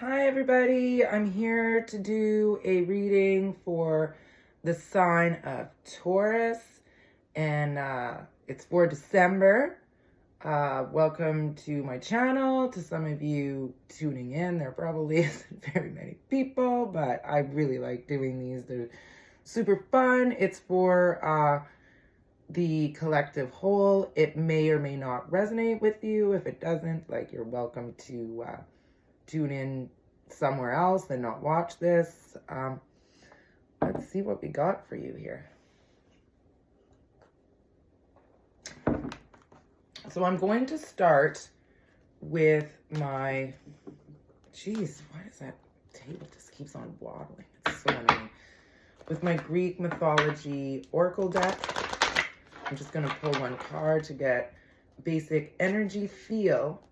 Hi everybody, I'm here to do a reading for the sign of Taurus, and it's for December. Welcome to my channel. To some of you tuning in, there probably isn't very many people, but I really like doing these. They're super fun. It's for the collective whole. It may or may not resonate with you. If it doesn't, like, you're welcome to tune in somewhere else and not watch this. Let's see what we got for you here. So I'm going to start with my, geez, why does that table just keeps on wobbling? It's so annoying. With my Greek mythology oracle deck. I'm just going to pull one card to get basic energy feel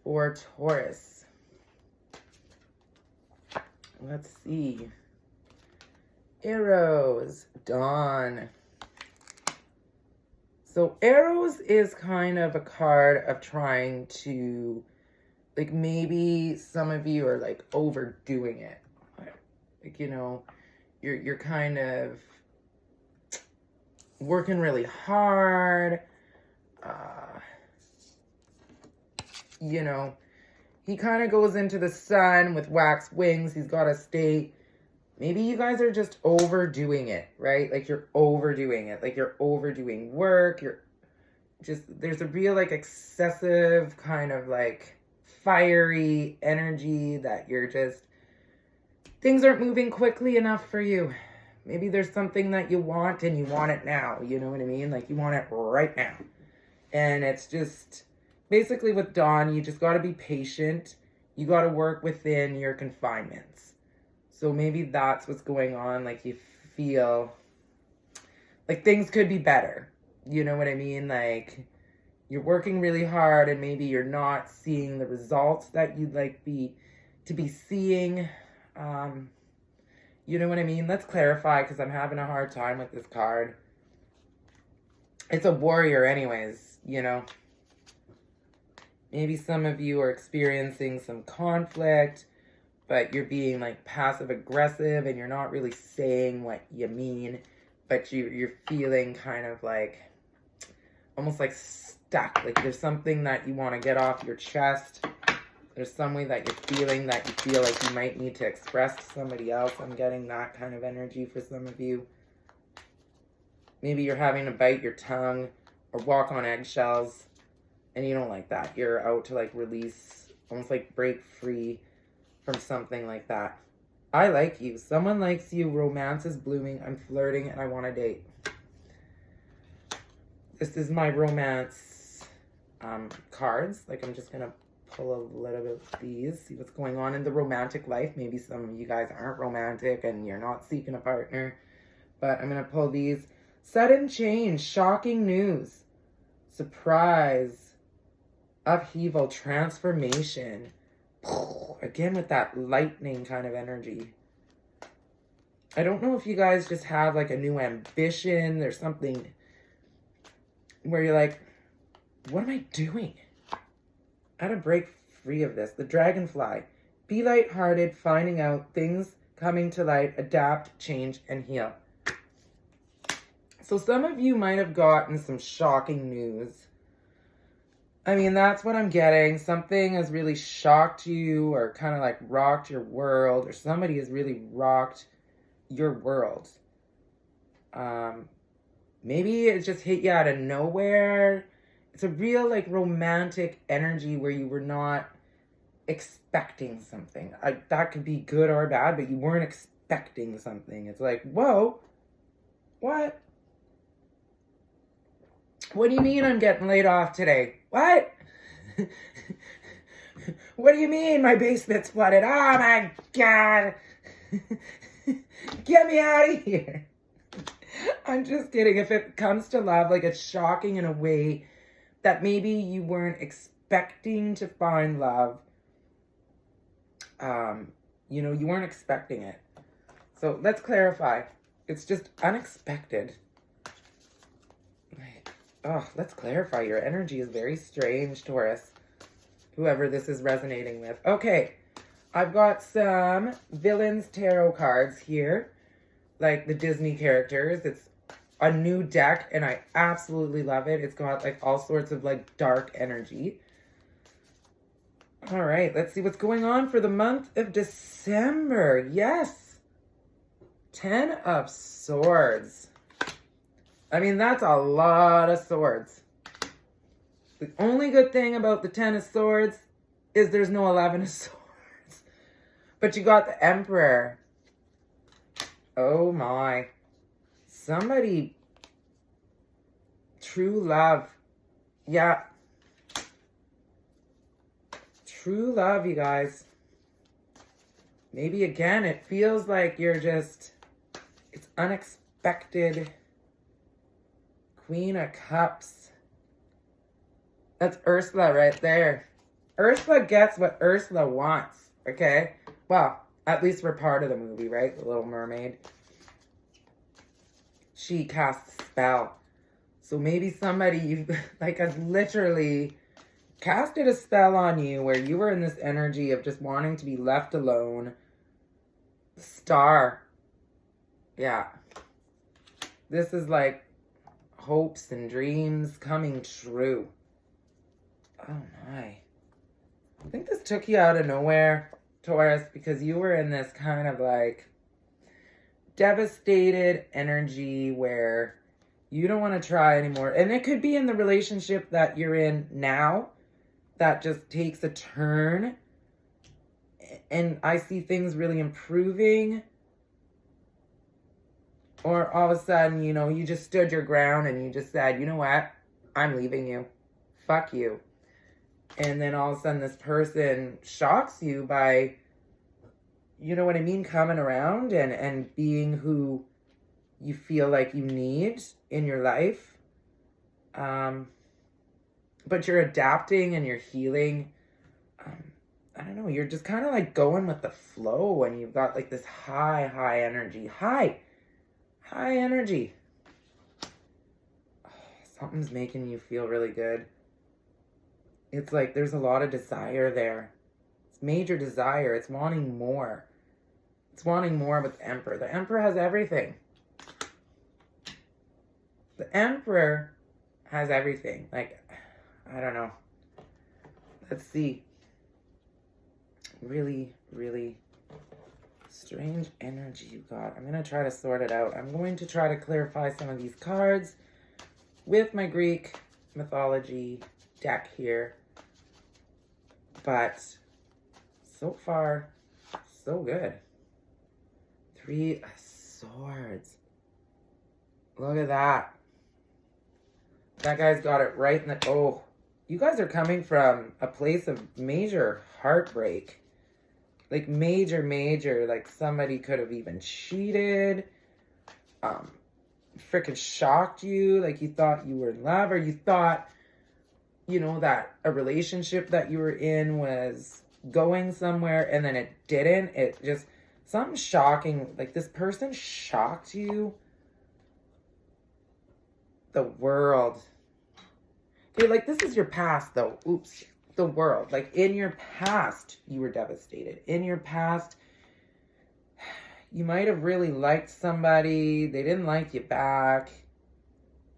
for Taurus. Let's see. Arrows, dawn. So arrows is kind of a card of trying to, like, maybe some of you are like overdoing it. Like, you know, you're kind of working really hard. You know, he kind of goes into the sun with waxed wings. He's got to stay. Maybe you guys are just overdoing it, right? Like, you're overdoing it. Like, you're overdoing work. You're just, there's a real, like, excessive kind of, like, fiery energy that you're just, things aren't moving quickly enough for you. Maybe there's something that you want and you want it now. You know what I mean? Like, you want it right now. And it's just, basically with dawn, you just got to be patient. You got to work within your confinements. So maybe that's what's going on. Like, you feel like things could be better. You know what I mean? Like, you're working really hard and maybe you're not seeing the results that you'd like to be seeing. You know what I mean? Let's clarify, because I'm having a hard time with this card. It's a warrior anyways, you know. Maybe some of you are experiencing some conflict, but you're being like passive aggressive and you're not really saying what you mean, but you're feeling kind of like almost like stuck. Like, there's something that you want to get off your chest. There's some way that you're feeling that you feel like you might need to express to somebody else. I'm getting that kind of energy for some of you. Maybe you're having to bite your tongue or walk on eggshells. And you don't like that. You're out to, like, release, almost like break free from something like that. I like you. Someone likes you. Romance is blooming. I'm flirting and I want a date. This is my romance cards. Like, I'm just going to pull a little bit of these. See what's going on in the romantic life. Maybe some of you guys aren't romantic and you're not seeking a partner. But I'm going to pull these. Sudden change. Shocking news. Surprise. Upheaval, transformation. Again with that lightning kind of energy. I don't know if you guys just have like a new ambition. There's something where you're like, what am I doing? How to break free of this. The dragonfly. Be lighthearted, finding out things coming to light, adapt, change, and heal. So some of you might have gotten some shocking news. I mean, that's what I'm getting. Something has really shocked you or kind of like rocked your world, or somebody has really rocked your world. Maybe it just hit you out of nowhere. It's a real like romantic energy where you were not expecting something. That could be good or bad, but you weren't expecting something. It's like, whoa, what? What do you mean I'm getting laid off today? What? What do you mean my basement's flooded? Oh my God. Get me out of here. I'm just kidding. If it comes to love, like, it's shocking in a way that maybe you weren't expecting to find love. You know, you weren't expecting it. So let's clarify. It's just unexpected. Oh, let's clarify. Your energy is very strange, Taurus. Whoever this is resonating with. Okay. I've got some Villains Tarot cards here, like the Disney characters. It's a new deck, and I absolutely love it. It's got like all sorts of like dark energy. All right, let's see what's going on for the month of December. Yes. 10 of Swords. I mean, that's a lot of swords. The only good thing about the 10 of Swords is there's no 11 of Swords. But you got the Emperor. Oh my. Somebody. True love. Yeah. True love, you guys. Maybe again, it feels like you're just, it's unexpected. Queen of Cups. That's Ursula right there. Ursula gets what Ursula wants, okay? Well, at least for part of the movie, right? The Little Mermaid. She casts a spell. So maybe somebody you like has literally casted a spell on you where you were in this energy of just wanting to be left alone. Star. Yeah. This is like hopes and dreams coming true. Oh my. I think this took you out of nowhere, Taurus, because you were in this kind of like devastated energy where you don't want to try anymore. And it could be in the relationship that you're in now that just takes a turn. And I see things really improving. Or all of a sudden, you know, you just stood your ground and you just said, you know what? I'm leaving you. Fuck you. And then all of a sudden this person shocks you by, you know what I mean, coming around and being who you feel like you need in your life. But you're adapting and you're healing. I don't know, you're just kind of like going with the flow and you've got like this high energy. High energy. Oh, something's making you feel really good. It's like there's a lot of desire there. It's major desire. It's wanting more. It's wanting more with the Emperor. The Emperor has everything. The Emperor has everything. Like, I don't know. Let's see. Really strange energy you got. I'm going to try to sort it out. I'm going to try to clarify some of these cards with my Greek mythology deck here. But so far, so good. 3 of Swords. Look at that. That guy's got it right in the... Oh, you guys are coming from a place of major heartbreak. Like major, like somebody could have even cheated. Freaking shocked you. Like you thought you were in love, or you thought, you know, that a relationship that you were in was going somewhere and then it didn't. It just, something shocking. Like this person shocked you. The World. Okay, like this is your past though. Oops. The World. Like in your past, you were devastated. In your past, you might have really liked somebody. They didn't like you back.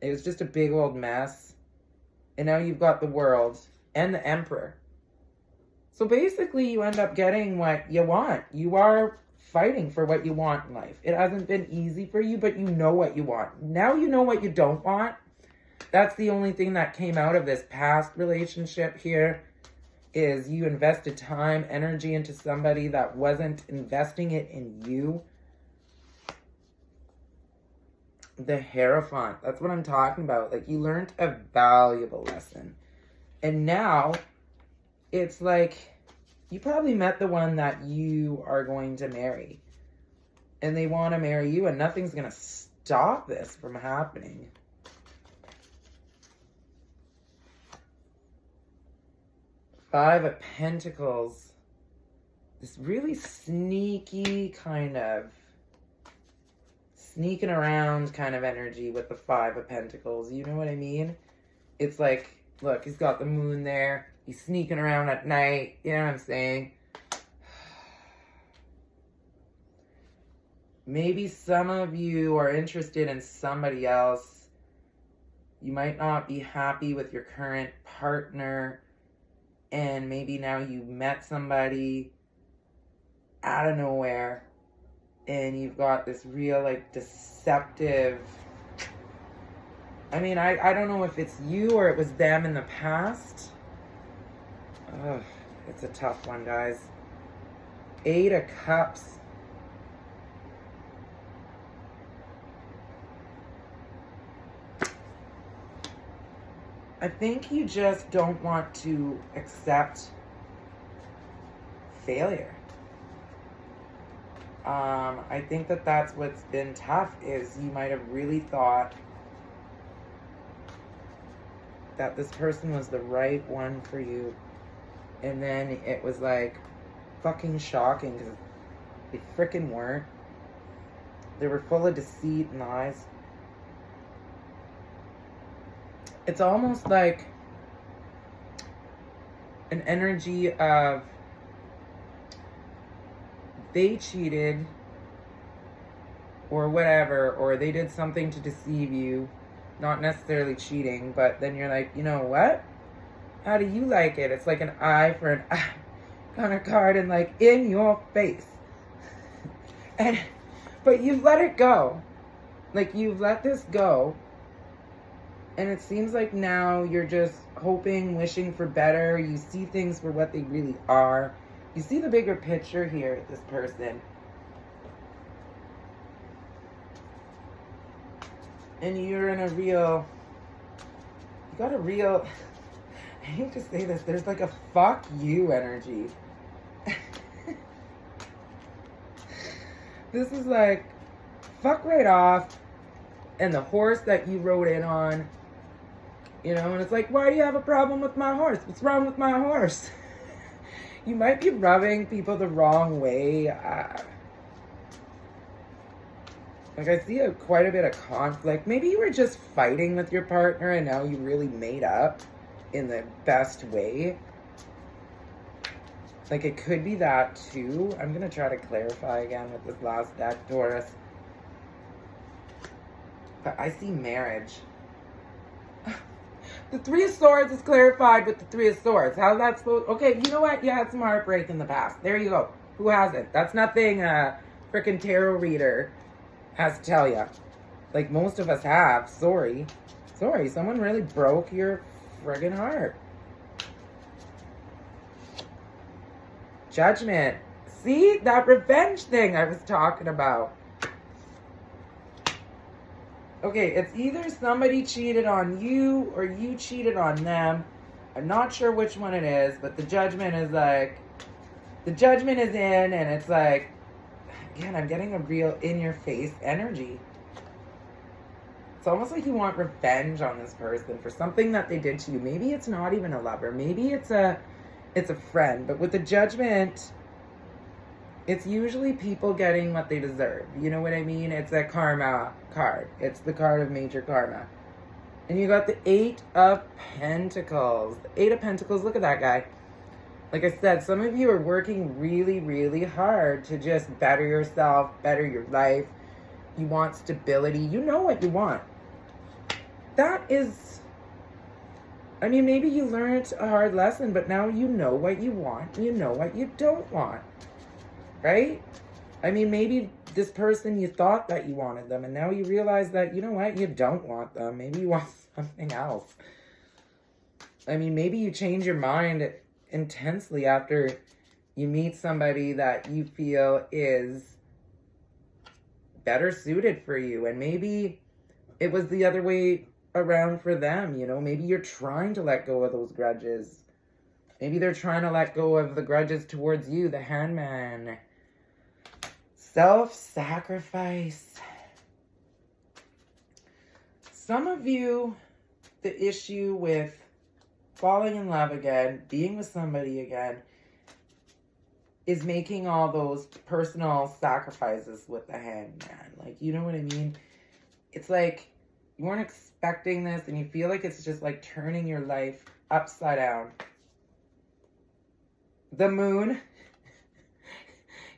It was just a big old mess. And now you've got the World and the Emperor. So basically you end up getting what you want. You are fighting for what you want in life. It hasn't been easy for you, but you know what you want. Now you know what you don't want. That's the only thing that came out of this past relationship here, is you invested time, energy into somebody that wasn't investing it in you. The Hierophant. That's what I'm talking about. Like you learned a valuable lesson. And now it's like you probably met the one that you are going to marry. And they want to marry you and nothing's going to stop this from happening. Five of Pentacles. This really sneaky kind of sneaking around kind of energy with the Five of Pentacles. You know what I mean? It's like, look, he's got the moon there. He's sneaking around at night. You know what I'm saying? Maybe some of you are interested in somebody else. You might not be happy with your current partner, and maybe now you met somebody out of nowhere, and you've got this real, like, deceptive... I mean, I don't know if it's you or it was them in the past. Ugh, it's a tough one, guys. 8 of Cups. I think you just don't want to accept failure. I think that that's what's been tough, is you might have really thought that this person was the right one for you. And then it was like fucking shocking, because they freaking weren't. They were full of deceit and lies. It's almost like an energy of they cheated or whatever, or they did something to deceive you. Not necessarily cheating, but then you're like, you know what? How do you like it? It's like an eye for an eye kind of card, and like in your face. But you've let it go. Like, you've let this go. And it seems like now you're just hoping, wishing for better. You see things for what they really are. You see the bigger picture here, this person. And you're in a real, you got a real, I hate to say this, there's like a fuck you energy. This is like, fuck right off. And the horse that you rode in on, you know, and it's like, why do you have a problem with my horse? What's wrong with my horse? You might be rubbing people the wrong way. Like, I see quite a bit of conflict. Maybe you were just fighting with your partner and now you really made up in the best way. Like, it could be that too. I'm going to try to clarify again with this last deck, Taurus. But I see marriage. The 3 of Swords is clarified with the 3 of Swords. How's that supposed... Okay, you know what? You had some heartbreak in the past. There you go. Who hasn't? That's nothing a freaking tarot reader has to tell you. Like, most of us have. Sorry. Sorry, someone really broke your friggin' heart. Judgment. See? That revenge thing I was talking about. Okay, it's either somebody cheated on you or you cheated on them. I'm not sure which one it is, but the judgment is like... The judgment is in, and it's like... Again, I'm getting a real in-your-face energy. It's almost like you want revenge on this person for something that they did to you. Maybe it's not even a lover. Maybe it's a friend. But with the judgment, it's usually people getting what they deserve. You know what I mean? It's a karma card. It's the card of major karma. And you got the 8 of Pentacles. The 8 of Pentacles, look at that guy. Like I said, some of you are working really, really hard to just better yourself, better your life. You want stability. You know what you want. That is... I mean, maybe you learned a hard lesson, but now you know what you want. You know what you don't want. Right? I mean, maybe this person, you thought that you wanted them, and now you realize that, you know what, you don't want them. Maybe you want something else. I mean, maybe you change your mind intensely after you meet somebody that you feel is better suited for you. And maybe it was the other way around for them, you know? Maybe you're trying to let go of those grudges. Maybe they're trying to let go of the grudges towards you, the Hangman. Self-sacrifice. Some of you, the issue with falling in love again, being with somebody again, is making all those personal sacrifices with the Hangman. Like, you know what I mean? It's like you weren't expecting this and you feel like it's just like turning your life upside down. The Moon.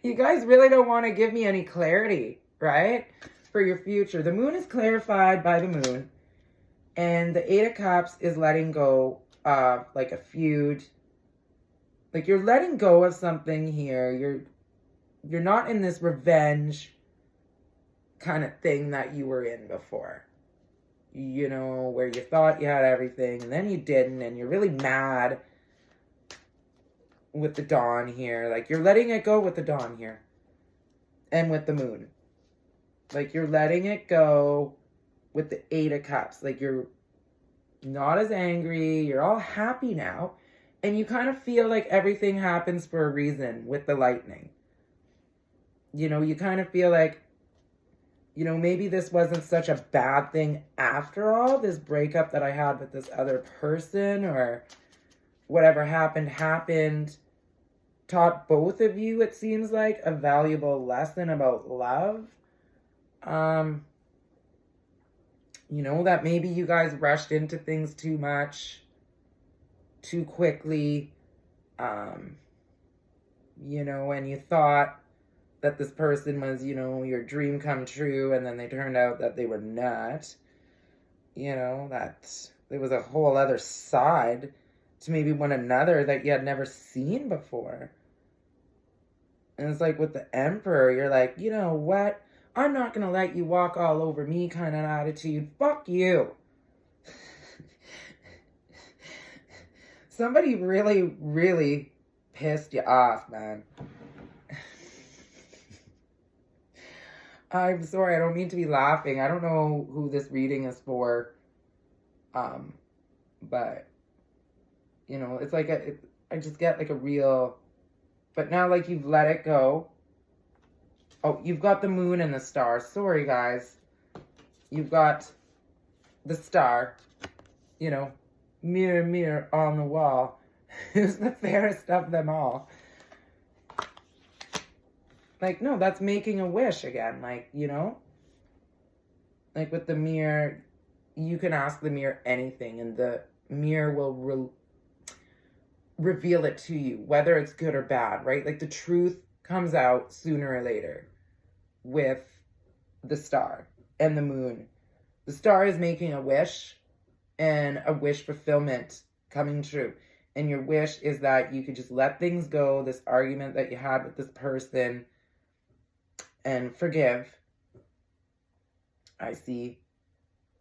You guys really don't want to give me any clarity. right? For your future. The moon is clarified by the moon. And the Eight of Cups is letting go of like a feud. Like you're letting go of something here. You're not in this revenge kind of thing that you were in before. You know, where you thought you had everything and then you didn't, and you're really mad with the Dawn here. Like you're letting it go with the Dawn here. And with the moon. Like you're letting it go with the Eight of Cups. Like you're not as angry. You're all happy now. And you kind of feel like everything happens for a reason with the lightning. You know, you kind of feel like, you know, maybe this wasn't such a bad thing after all. This breakup that I had with this other person, or whatever happened. Taught both of you, it seems like, a valuable lesson about love. You know, that maybe you guys rushed into things too much, too quickly, you know, and you thought that this person was, you know, your dream come true, and then they turned out that they were not. You know, that there was a whole other side to maybe one another that you had never seen before. And it's like with the Emperor, you're like, you know what? I'm not going to let you walk all over me kind of attitude. Fuck you. Somebody really, really pissed you off, man. I'm sorry, I don't mean to be laughing. I don't know who this reading is for. But, you know, it's like I just get like a real, but now like you've let it go. Oh, you've got the moon and the star. Sorry, guys. You've got the star, you know, mirror, mirror on the wall. Who's the fairest of them all? Like, no, that's making a wish again. Like, you know? Like with the mirror, you can ask the mirror anything, and the mirror will reveal it to you, whether it's good or bad, right? Like the truth comes out sooner or later with the star and the moon. The star is making a wish, and a wish fulfillment coming true. And your wish is that you could just let things go, this argument that you had with this person, and forgive, I see.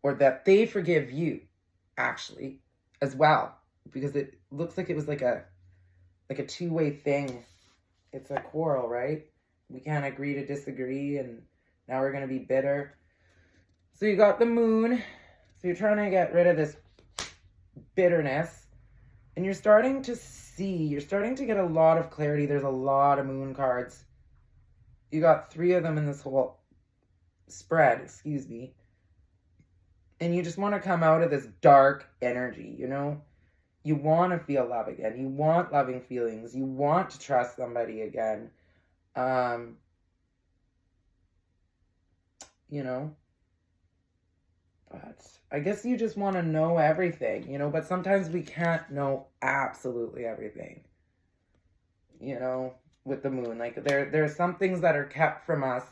Or that they forgive you, actually, as well. Because it looks like it was like a two-way thing. It's a quarrel, right? We can't agree to disagree, and now we're going to be bitter. So you got the moon. So you're trying to get rid of this bitterness. And you're starting to get a lot of clarity. There's a lot of moon cards. You got 3 of them in this whole spread, excuse me. And you just want to come out of this dark energy, you know? You want to feel love again. You want loving feelings. You want to trust somebody again. You know? But I guess you just want to know everything, you know? But sometimes we can't know absolutely everything, you know, with the moon. Like, there are some things that are kept from us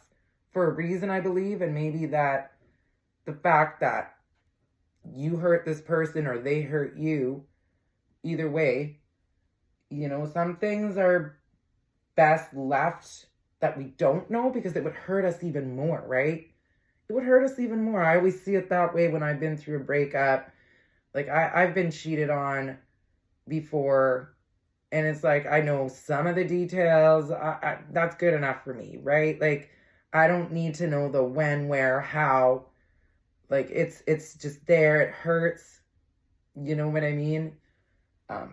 for a reason, I believe. And maybe that the fact that you hurt this person or they hurt you, either way, you know, some things are best left that we don't know, because it would hurt us even more, right? It would hurt us even more. I always see it that way when I've been through a breakup. Like, I've been cheated on before, and it's like, I know some of the details. That's good enough for me, right? Like, I don't need to know the when, where, how. Like, it's just there. It hurts. You know what I mean?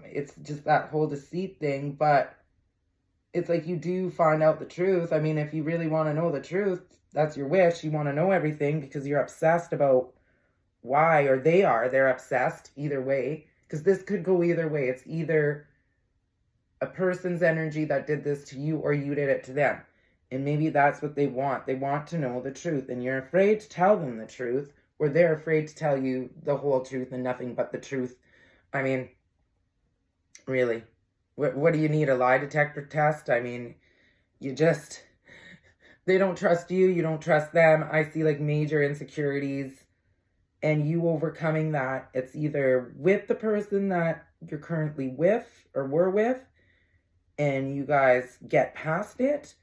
It's just that whole deceit thing. But it's like, you do find out the truth. I mean, if you really want to know the truth, that's your wish. You want to know everything because you're obsessed about why, or they're obsessed either way. Because this could go either way. It's either a person's energy that did this to you, or you did it to them. And maybe that's what they want. They want to know the truth. And you're afraid to tell them the truth, or they're afraid to tell you the whole truth and nothing but the truth. I mean, really, what do you need, a lie detector test? I mean, you just, They don't trust you. You don't trust them. I see like major insecurities and you overcoming that. It's either with the person that you're currently with or were with and you guys get past it,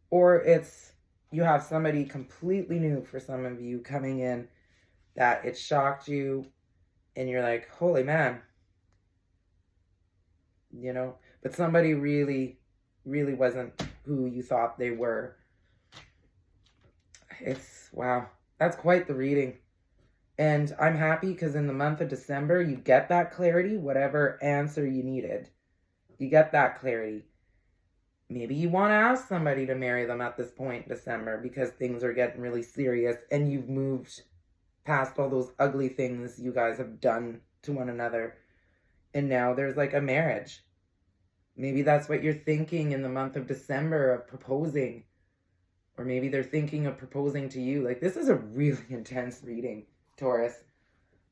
or it's you have somebody completely new for some of you coming in that it shocked you and you're like, holy man, you know, but somebody really, really wasn't who you thought they were. It's, wow, that's quite the reading. And I'm happy because in the month of December, you get that clarity, whatever answer you needed. You get that clarity. Maybe you want to ask somebody to marry them at this point in December because things are getting really serious and you've moved past all those ugly things you guys have done to one another. And now there's like a marriage. Maybe that's what you're thinking in the month of December of proposing. Or maybe they're thinking of proposing to you. Like, this is a really intense reading, Taurus.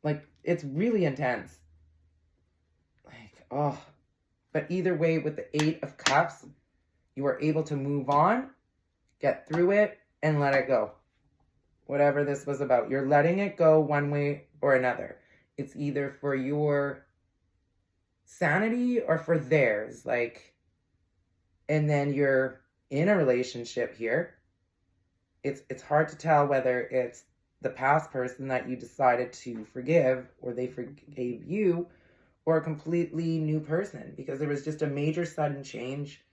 Like, it's really intense. Like, oh. But either way, with the 8 of Cups, you are able to move on, get through it, and let it go. Whatever this was about. You're letting it go one way or another. It's either for your sanity or for theirs. Like, and then you're in a relationship here. It's hard to tell whether it's the past person that you decided to forgive or they forgave you, or a completely new person, because there was just a major sudden change.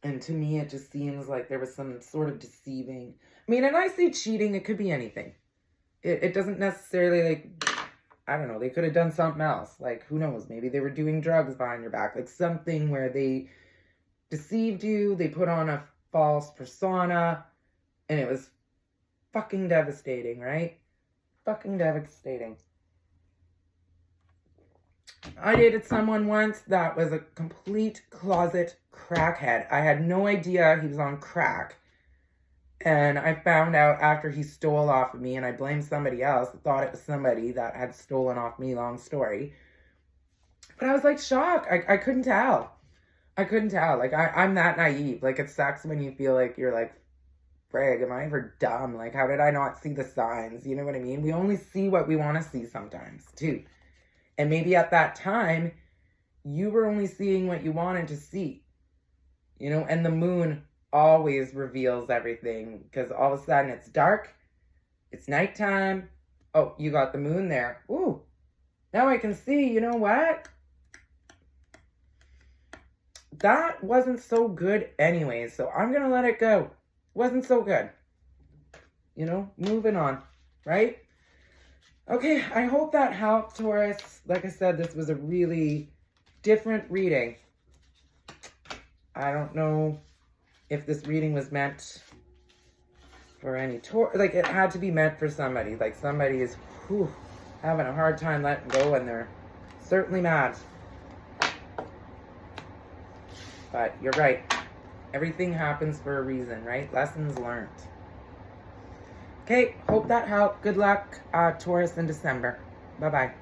And to me, it just seems like there was some sort of deceiving. I mean, and I say cheating, it could be anything. It doesn't necessarily, like, I don't know, they could have done something else. Like, who knows? Maybe they were doing drugs behind your back. Like, something where they deceived you, they put on a false persona, and it was fucking devastating, right? Fucking devastating. I dated someone once that was a complete closet crackhead. I had no idea he was on crack. And I found out after he stole off of me, and I blamed somebody else. I thought it was somebody that had stolen off me, long story. But I was like shocked. I couldn't tell. I couldn't tell. Like, I'm that naive. Like, it sucks when you feel like you're like, frig, am I ever dumb? Like, how did I not see the signs? You know what I mean? We only see what we want to see sometimes, too. And maybe at that time, you were only seeing what you wanted to see. You know, and the moon always reveals everything, because all of a sudden it's dark, it's nighttime. Oh, you got the moon there. Ooh, now I can see, you know what? That wasn't so good anyways, so I'm going to let it go. Wasn't so good. You know, moving on, right? Okay, I hope that helped, Taurus. Like I said, this was a really different reading. I don't know if this reading was meant for any Taurus. Like, it had to be meant for somebody. Like, somebody is having a hard time letting go, and they're certainly mad. But you're right. Everything happens for a reason, right? Lessons learned. Okay, hope that helped. Good luck, Taurus, in December. Bye-bye.